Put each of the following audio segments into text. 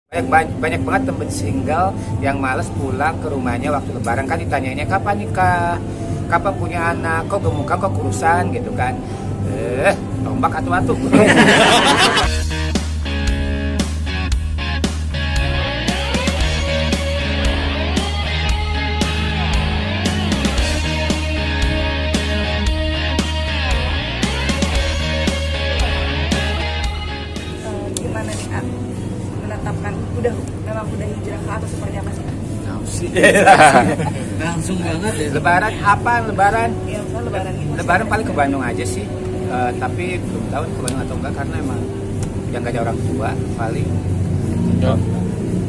Banyak banget temen single yang males pulang ke rumahnya waktu lebaran. Kan ditanyanya kapan nikah, kapan punya anak, kok gemukan, kok kurusan gitu kan. Tombak atu-atu. Gimana nih Kak menetapkan memang udah hijrah ke atau seperti apa sih Kak? Langsung banget ya. Lebaran apa? Lebaran? Iya, misalnya lebaran gitu. Lebaran paling ke Bandung aja sih. Tapi belum tahu ke Bandung atau enggak karena emang yang gak ada orang tua.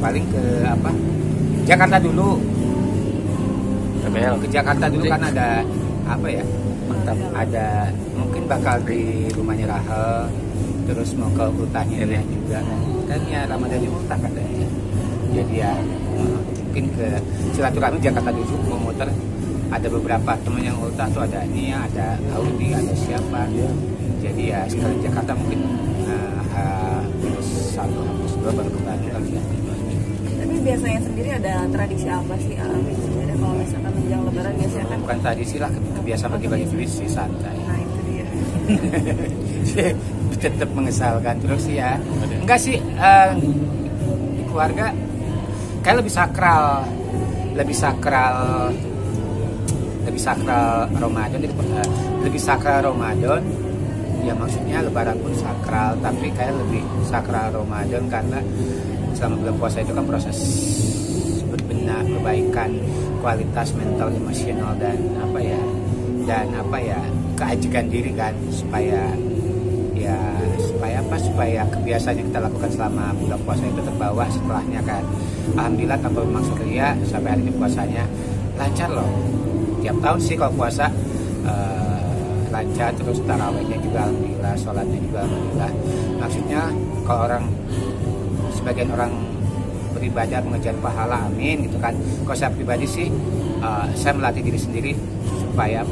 Paling ke apa? Jakarta dulu. Ke Jakarta dulu kan ada apa ya? Ada mungkin bakal di rumahnya Rahel, terus mau ke ultahnya dia juga kan ya Ramadan di ultah katanya. Jadi ya mungkin ke silaturahmi Jakarta dulu mau muter. Ada beberapa teman yang ultah tuh, ada Nia, ada Audi, ada siapa. Jadi ya sekali Jakarta mungkin H+1, H+2 baru ke Bandung kali ya. Tapi biasanya sendiri ada tradisi apa sih ada kalau misalkan menjelang lebaran biasanya kan? Bukan tradisi lah, kebiasaan bagi-bagi duit sih, santai. Nah itu dia. Tetap mengesalkan terus ya. Enggak sih, di keluarga kayak lebih sakral Ramadan, lebih sakral Ramadan. Ya maksudnya lebaran pun sakral, tapi kayak lebih sakral Ramadan karena selama bulan puasa itu kan proses berbenah, perbaikan kualitas mental, emosional dan keajikan diri kan, supaya supaya kebiasaan yang kita lakukan selama bulan puasa itu terbawa setelahnya kan. Alhamdulillah tanpa bermaksud ria sampai hari ini puasanya lancar loh. Tiap tahun sih kalau puasa lancar, terus tarawihnya juga alhamdulillah, sholatnya juga alhamdulillah. Maksudnya kalau sebagian orang beribadah mengejar pahala, amin gitu kan. Kalau saya pribadi sih saya melatih diri sendiri supaya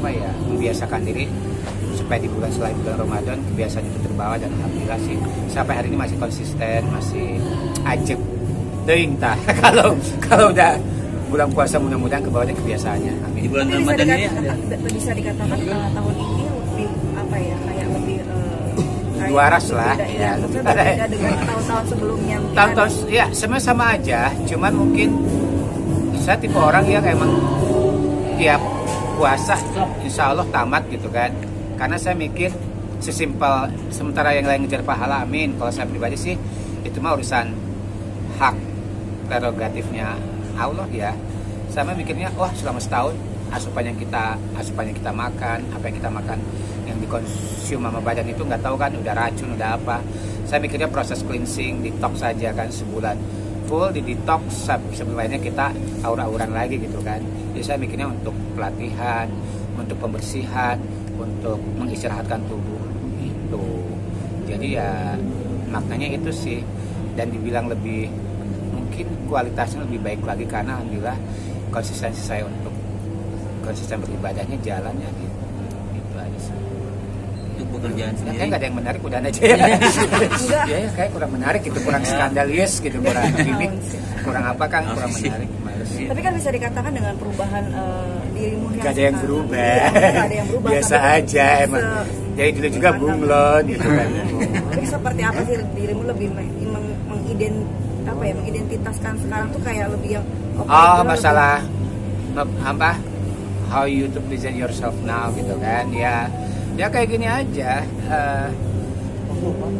membiasakan diri supaya di selain bulan Ramadan kebiasaan itu terbawa, dan alhamdulillah sih sampai hari ini masih konsisten, masih ajib teuing tah. Kalau udah bulan puasa mudah-mudahan kebawahnya kebiasaannya, amin. Di bulan Ramadan ini bisa dikatakan tahun ini lebih kayak lebih waras lah ya, berbeda dengan tahun-tahun sebelumnya. Tahun-tahun ya sama aja, cuman mungkin saya tipe orang yang emang tiap puasa insya Allah tamat gitu kan. Karena saya mikir sesimpel sementara yang lain ngejar pahala, amin. Kalau saya pribadi sih itu mah urusan hak prerogatifnya Allah ya. Sama mikirnya selama setahun asupan yang kita makan, apa yang kita makan yang dikonsum sama badan itu nggak tahu kan udah racun udah apa. Saya mikirnya proses cleansing, detox saja kan, sebulan full di detox, sebelumnya kita aur-auran lagi gitu kan. Jadi saya mikirnya untuk pelatihan, untuk pembersihan, untuk mengistirahatkan tubuh itu. Jadi ya maknanya itu sih, dan dibilang lebih mungkin kualitasnya lebih baik lagi karena alhamdulillah konsistensi saya untuk konsisten beribadahnya jalan ya gitu. Itu aja sih. Untuk pekerjaan sendiri. Kayak nggak ada yang menarik, udah aja ya. Ya kayak kurang menarik gitu, kurang skandalius gitu, kurang gimmick, kurang apa kan, kurang menarik. Tapi kan bisa dikatakan dengan perubahan dirimu yang gak ada yang berubah, biasa aja emang. Jadi dulu juga bunglon gitu kan. Tapi seperti apa sih dirimu lebih mengidentitaskan sekarang tuh kayak lebih yang masalah apa, how you to present yourself now gitu kan ya kayak gini aja.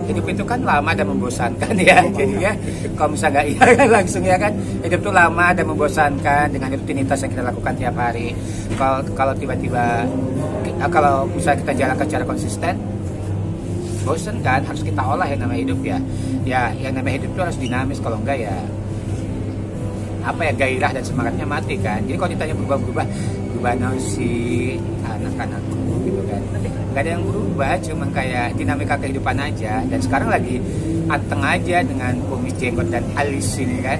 Hidup itu kan lama dan membosankan ya, jadinya kalau misalnya nggak iya kan langsung ya kan, hidup itu lama dan membosankan dengan rutinitas yang kita lakukan tiap hari. Kalau tiba-tiba kalau misalnya kita jalankan secara konsisten, bosan kan, harus kita olah yang namanya hidup ya yang namanya hidup itu harus dinamis, kalau enggak ya gairah dan semangatnya mati kan. Jadi kalau ditanya berubah si anak-anakku gitu kan, nggak ada yang berubah, cuma kayak dinamika kehidupan aja. Dan sekarang lagi anteng aja dengan kumis, jenggot dan alis ini kan,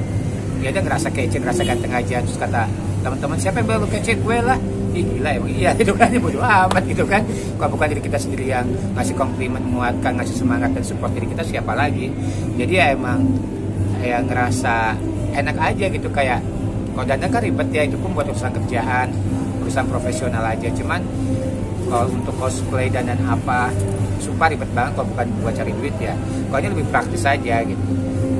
dia ada ngerasa kece, ngerasa ganteng aja. Terus kata teman-teman, siapa yang baru kece? Gue lah. Gila emang iya gitu kan, bodo amat gitu kan. Kalau bukan diri kita sendiri yang ngasih komplimen, menguatkan, ngasih semangat dan support diri kita, siapa lagi? Jadi ya emang ya ngerasa enak aja gitu. Kayak kalau dandan kan ribet ya, itu pun buat urusan kerjaan, urusan profesional aja. Cuman kalau untuk cosplay dan apa, sumpah ribet banget kalau bukan buat cari duit ya. Kalau ini lebih praktis aja gitu.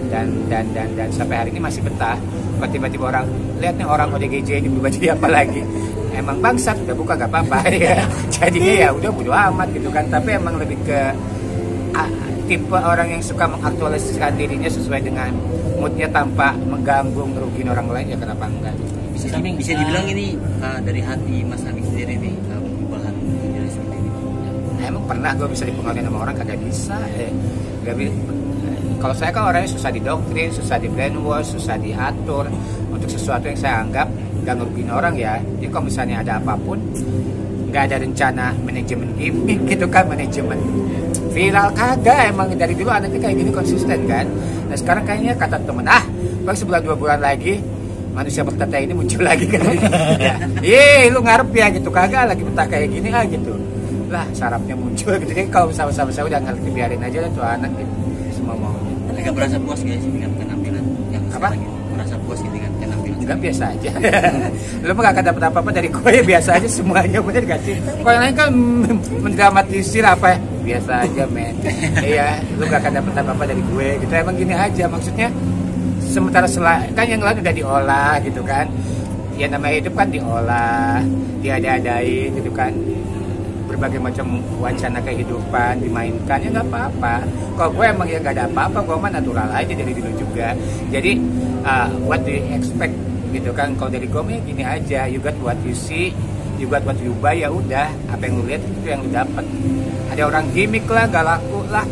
Dan sampai hari ini masih betah. Kalau tiba-tiba orang lihat nih orang ODGJ ini berubah jadi apa lagi, emang bangsat, udah buka gak apa-apa ya. Jadinya ya udah bodo amat gitu kan. Tapi emang lebih ke tipe orang yang suka mengaktualisasikan dirinya sesuai dengan moodnya tanpa mengganggu, ngerugiin orang lain, ya kenapa enggak. Bisa dibilang ini dari hati Mas Aming sendiri nih, perubahan menjadi seperti ini. Emang pernah gue bisa dipengaruhi sama orang? Kagak bisa. Kalau saya kan orangnya susah didoktrin, susah di brainwash, susah diatur untuk sesuatu yang saya anggap gak ngerugiin orang ya. Jadi kalau misalnya ada apapun, nggak ada rencana manajemen gimmick gitu kan, manajemen viral, kagak. Emang dari dulu anaknya kayak gini konsisten kan. Nah sekarang kayaknya kata temen, bang sebulan 2 bulan lagi manusia bertata ini muncul lagi kan. Lu ngarep ya gitu, kagak lagi betah kayak gini gitu. Lah sarapnya muncul gitu. Jadi kalau sama-sama saya udah ngerti, biarin aja lah tuh anak gitu, semua mau. Tapi gak berasa puas guys dengan penampilan yang apa? Gitu. Merasa puas gitu dengan penampilan. Enggak, biasa aja. Lu mah gak dapat apa-apa dari gue, ya biasa aja semuanya, bener gak sih? Kalau yang lain kan mendramatisir apa ya? Biasa aja men. Iya, lu gak akan dapat apa-apa dari gue gitu. Emang gini aja, maksudnya sementara kan yang lain udah diolah gitu kan. Ya namanya hidup kan diolah, diada-adain gitu kan. Berbagai macam wacana kehidupan dimainkan, ya nggak apa-apa. Kalau gue emang ya nggak ada apa-apa, gue mah natural aja dari dulu juga. Jadi what do you expect gitu kan? Kalau dari gue mah gini aja, you got what you see, you got what you buy, ya udah. Apa yang lu lihat itu yang lu dapat. Ada orang gimmick lah, gak laku lah,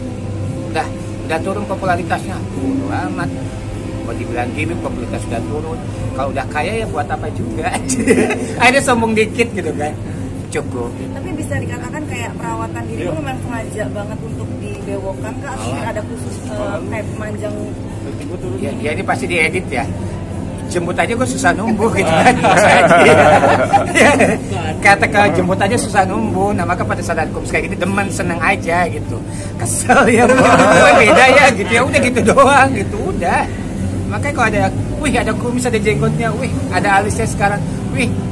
udah turun popularitasnya, bodo amat. Kalau dibilang gimmick, popularitas sudah turun. Kalau udah kaya ya buat apa juga. Ada sombong dikit gitu kan, cukup. Tapi bisa dikatakan kayak perawatan diri itu memang sengaja banget untuk dibewokkan kah, atau ada khusus kayak memanjang? Ya ini pasti diedit ya. Jemput aja gue susah numbuh gitu kan. Kata ke jemput aja susah numbuh. Nah maka pada saat kumis kayak gini demen, seneng aja gitu. Kesel ya, beda ya gitu ya, udah gitu doang gitu udah. Makanya kalau ada kumis, ada jenggotnya, ada alisnya sekarang,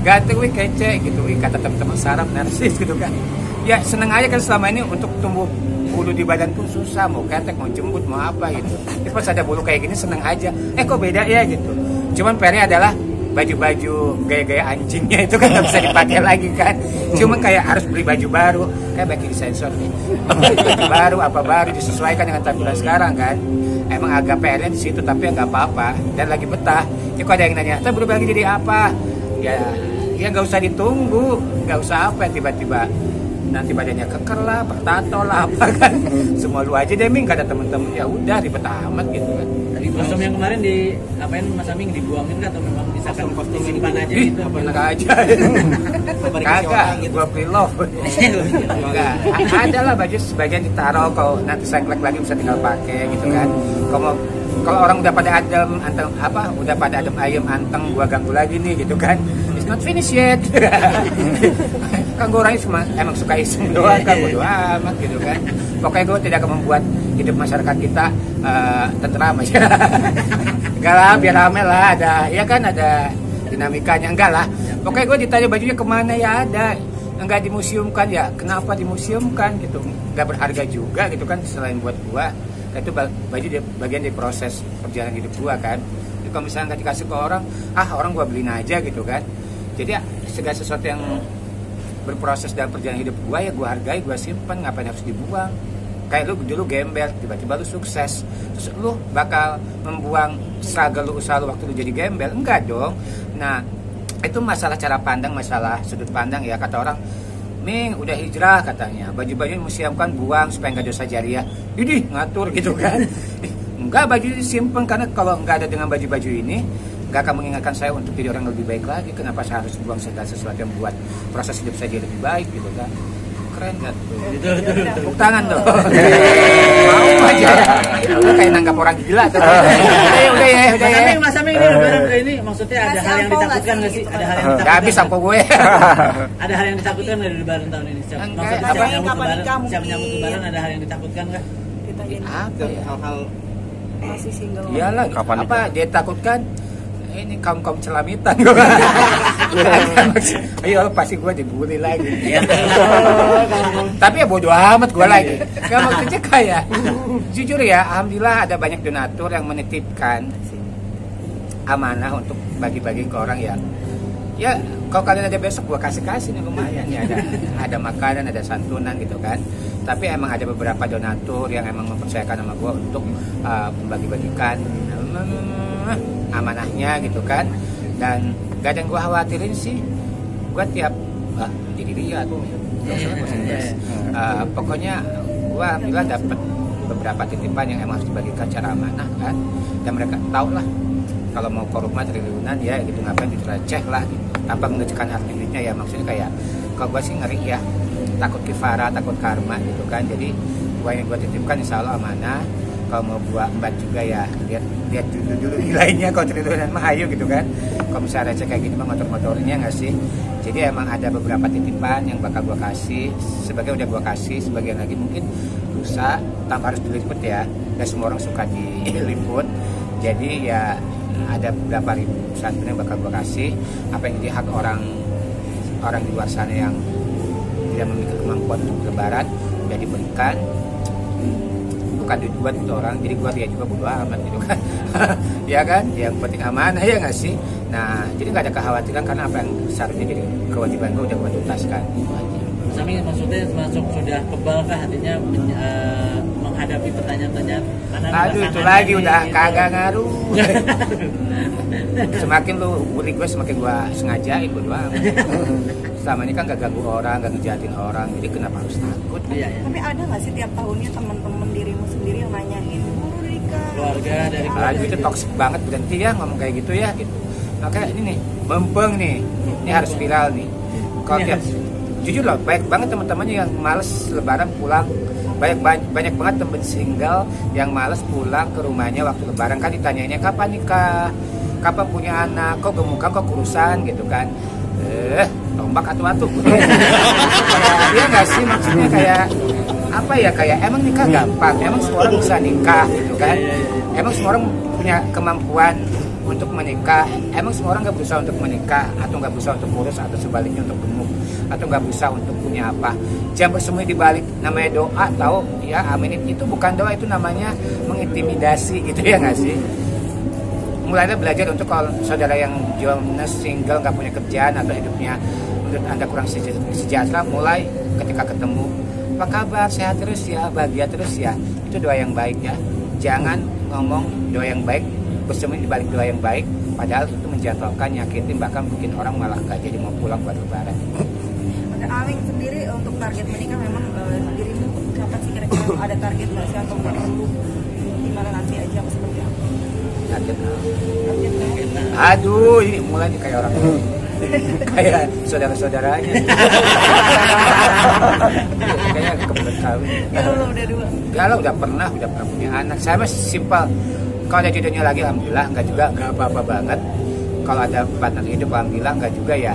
ganteng, kece gitu, kata teman-teman saraf narsis gitu kan. Ya seneng aja kan, selama ini untuk tumbuh bulu di badan tuh susah, mau ketek, mau jembut, mau apa gitu. Terus pas ada bulu kayak gini seneng aja. Kok beda ya gitu. Cuman PR-nya adalah baju-baju gaya-gaya anjingnya itu kan nggak bisa dipakai lagi kan. Cuman kayak harus beli baju baru, kayak bagi sensor nih. Baju baru, apa baru disesuaikan dengan tampilan sekarang kan. Emang agak PR-nya di situ, tapi ya nggak apa-apa dan lagi betah. Jadi kalau ada yang nanya, "Kita berubah lagi jadi apa?" Ya nggak usah ditunggu, nggak usah apa tiba-tiba nanti badannya keker lah, bertato lah apa kan. Semua lu aja deh Ming, kata temen-temen, ya udah ribet amat gitu kan. Tadi kostum yang kemarin apain Mas Aming, dibuangin kan atau memang misalkan kostum simpan aja gitu? Enak aja. Kagak, gua pre-love. Enggak, ada lah baju sebagian ditaruh, kalau nanti sengklek lagi bisa tinggal pakai gitu kan. Kalau orang udah pada adem anteng udah pada adem ayem anteng, gua ganggu lagi nih gitu kan. It's not finished yet. Kan gue orangnya emang suka iseng doang kan, bodo amat gitu kan. Pokoknya gue tidak akan membuat hidup masyarakat kita tentram aja. Enggak lah, biar rame lah, ada dinamikanya, enggak lah. Pokoknya gue ditanya bajunya kemana, ya ada. Enggak dimuseumkan, ya kenapa dimuseumkan gitu. Enggak berharga juga gitu kan, selain buat gue. Itu baju bagian dari proses perjalanan hidup gue kan. Jadi kalau misalnya nggak dikasih ke orang, orang gue beliin aja gitu kan. Jadi segala sesuatu yang berproses dalam perjalanan hidup gue ya gue hargai, gue simpen, ngapain harus dibuang. Kayak lu dulu gembel, tiba-tiba lu sukses, terus lu bakal membuang struggle lu, usaha lu waktu lu jadi gembel? Enggak dong. Nah itu masalah cara pandang, masalah sudut pandang ya. Kata orang, Ming udah hijrah katanya, baju-baju museumkan, buang supaya nggak dosa jariah. Idih ngatur gitu kan. Enggak, baju disimpan, karena kalau nggak ada dengan baju-baju ini gak akan mengingatkan saya untuk jadi orang yang lebih baik lagi. Kenapa saya harus buang segala sesuatu yang membuat proses hidup saya jadi lebih baik gitu kan. Keren kan tuh. Tepuk tangan dong. Mau aja. Lu kayak nanggap orang gila tuh. Udah ya. Mas Aming ini lebaran ke ini maksudnya ada hal yang ditakutkan nggak sih? Ada hal yang ditakutkan. Gak habis sampo gue. Ada hal yang ditakutkan dari lebaran tahun ini? Maksudnya siap nyambut lebaran ada hal yang ditakutkan nggak? Apa ya? Hal-hal masih single. Iyalah, Kapan apa dia takutkan ini kaum celamitan. Ayo pasti gue dibully lagi. Tapi ya bodo amat gue lagi. Gak maksudnya kayak jujur ya, alhamdulillah ada banyak donatur yang menitipkan amanah untuk bagi-bagi ke orang yang ya kalau kalian ada besok gue kasih nih lumayan ya, ada makanan, ada santunan gitu kan. Tapi emang ada beberapa donatur yang emang mempercayakan sama gue untuk membagi-bagikan amanahnya gitu kan. Dan gak ada yang gue khawatirin sih. Gue tiap jadi lihat pokoknya gue alhamdulillah dapet beberapa titipan yang emang harus dibagikan secara amanah kan. Dan mereka tau lah kalau mau ke rumah triliunan ya gitu, ngapain dicereceh lah gitu, tanpa mengecekkan harga duitnya ya. Maksudnya kayak kalau gue sih ngeri ya, takut kifara, takut karma gitu kan. Jadi uang yang gue titipkan insya Allah amanah. Kalau mau buat embat juga ya lihat dulu nilainya. Kalau triliunan mah ayo gitu kan. Kalau misalnya receh kayak gini mah motor-motornya nggak sih. Jadi emang ada beberapa titipan yang bakal gue kasih. Sebagai udah gue kasih, sebagian lagi mungkin lusa tanpa harus diliput ya. Dan semua orang suka diliput. Jadi ya ada beberapa ribu santun yang bakal gue kasih. Apa yang jadi hak orang di luar sana yang tidak memiliki kemampuan untuk lebaran udah diberikan, bukan duit buat itu orang. Jadi gue dia juga bodo amat gitu kan. Ya kan, yang penting amanah ya nggak sih. Nah jadi nggak ada kekhawatiran karena apa yang seharusnya jadi kewajiban gue udah gue tuntaskan gitu aja. Sami maksudnya masuk sudah kebal kah hatinya menghadapi pertanyaan-pertanyaan? Aduh itu lagi udah kagak ngaruh. Semakin lu bully gue semakin gue sengajain gue doang. Selama ini kan gak ganggu orang, gak ngejahatin orang, jadi kenapa harus takut? Iya, iya. Tapi ada nggak sih tiap tahunnya teman-teman dirimu sendiri yang nanyain, Rika? Keluarga dari Aduh itu toksik banget, berhenti ya ngomong kayak gitu ya gitu. Makanya ini nih, mempeng nih, ini harus viral nih. Kalau tiap jujur loh, banyak banget teman-temannya yang males lebaran pulang. Banyak banget temen single yang males pulang ke rumahnya waktu lebaran. Kan ditanyainnya kapan nikah, kapan punya anak, kok gemukan, kok kurusan gitu kan. Tombak atu-atu. Dia nggak sih, maksudnya kayak apa ya, kayak emang nikah gampang, emang semua orang bisa nikah gitu kan. Emang semua orang punya kemampuan untuk menikah, emang semua orang nggak berusaha untuk menikah, atau nggak berusaha untuk kurus, atau sebaliknya untuk gemuk, atau nggak berusaha untuk punya apa. Jangan bersembunyi di balik namanya doa, tahu ya, amin. Itu bukan doa, itu namanya mengintimidasi gitu ya nggak sih. Mulailah belajar untuk kalau saudara yang jobless, single, nggak punya kerjaan, atau hidupnya menurut Anda kurang sejahtera, mulai ketika ketemu, apa kabar, sehat terus ya, bahagia terus ya, itu doa yang baik ya. Jangan ngomong doa yang baik bersembunyi di balik doa yang baik, padahal itu menjatuhkan, nyakitin, bahkan bikin orang malah gak jadi mau pulang buat lebaran. Ada Aming sendiri untuk target menikah memang dirimu kapan sih kira-kira, ada target nggak sih atau nggak perlu, gimana nanti aja apa seperti apa? Target Targetnya? aduh ini mulainya kayak orang kayak saudara-saudaranya. Kayaknya kebetulan kawin. Kalau udah dua. Kalau udah pernah punya anak. Saya masih simpel. Kalau ada jodohnya lagi alhamdulillah, nggak juga nggak apa-apa banget. Kalau ada partner hidup alhamdulillah, nggak juga ya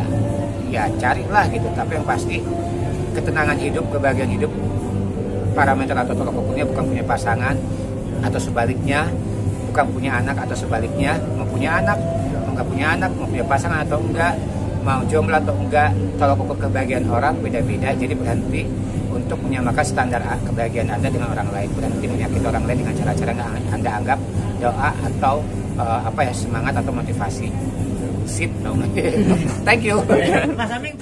carilah gitu. Tapi yang pasti ketenangan hidup, kebahagiaan hidup, parameter atau tolak ukurnya bukan punya pasangan atau sebaliknya, bukan punya anak atau sebaliknya, mau punya anak, mau nggak punya anak, mau punya pasangan atau enggak, mau jomblo atau enggak, tolak ukur kebahagiaan orang beda-beda. Jadi berhenti untuk menyamakan standar kebahagiaan Anda dengan orang lain, berhenti menyakiti orang lain dengan cara-cara yang Anda anggap doa atau semangat atau motivasi. Sip dong. Thank you. Mas Aming